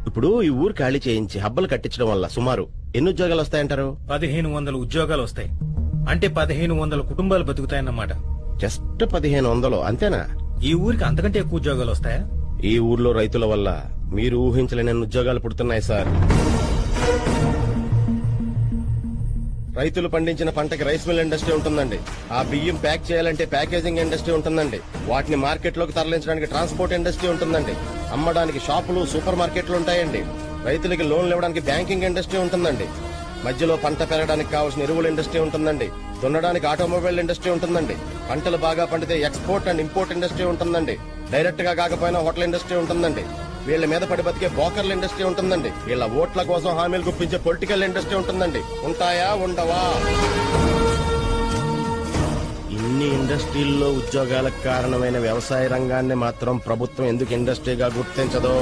ఇప్పుడు ఈ ఊరు ఖాళీ చేయించి హబ్బలు కట్టించడం వల్ల సుమారు ఎన్ని ఉద్యోగాలు వస్తాయంటారు? 1500 ఉద్యోగాలు వస్తాయి. అంటే 1500 కుటుంబాలు బతుకుతాయన్నమాట. జస్ట్ 1500 అంతేనా? ఈ ఊరికి అంతకంటే ఎక్కువ ఉద్యోగాలు వస్తాయా? ఈ ఊర్లో రైతుల వల్ల మీరు ఊహించలేని ఉద్యోగాలు పుడుతున్నాయి సార్. రైతులు పండించిన పంటకి రైస్ మిల్ ఇండస్ట్రీ ఉంటుందండి. ఆ బియ్యం ప్యాక్ చేయాలంటే ప్యాకేజింగ్ ఇండస్ట్రీ ఉంటుందండి. వాటిని మార్కెట్ లోకి తరలించడానికి ట్రాన్స్పోర్ట్ ఇండస్ట్రీ ఉంటుందండి. అమ్మడానికి షాపులు, సూపర్ మార్కెట్లు ఉంటాయండి. రైతులకి లోన్లు ఇవ్వడానికి బ్యాంకింగ్ ఇండస్ట్రీ ఉంటుందండి. మధ్యలో పంట పెరగడానికి కావాల్సిన ఎరువుల ఇండస్ట్రీ ఉంటుందండి. దున్నడానికి ఆటోమొబైల్ ఇండస్ట్రీ ఉంటుందండి. పంటలు బాగా పండితే ఎక్స్పోర్ట్ అండ్ ఇంపోర్ట్ ఇండస్ట్రీ ఉంటుందండి. డైరెక్ట్ గా కాకపోయినా హోటల్ ఇండస్ట్రీ ఉంటుందండి. వీళ్ళ మీద పడి బతికే బ్రోకర్ల ఇండస్ట్రీ ఉంటుందండి. వీళ్ళ ఓట్ల కోసం హామీలు గుప్పించే పొలిటికల్ ఇండస్ట్రీ ఉంటుందండి. ఉంటాయా ఉండవా? ఇన్ని ఇండస్ట్రీల్లో ఉద్యోగాలకు కారణమైన వ్యవసాయ రంగాన్ని మాత్రం ప్రభుత్వం ఎందుకు ఇండస్ట్రీగా గుర్తించదో?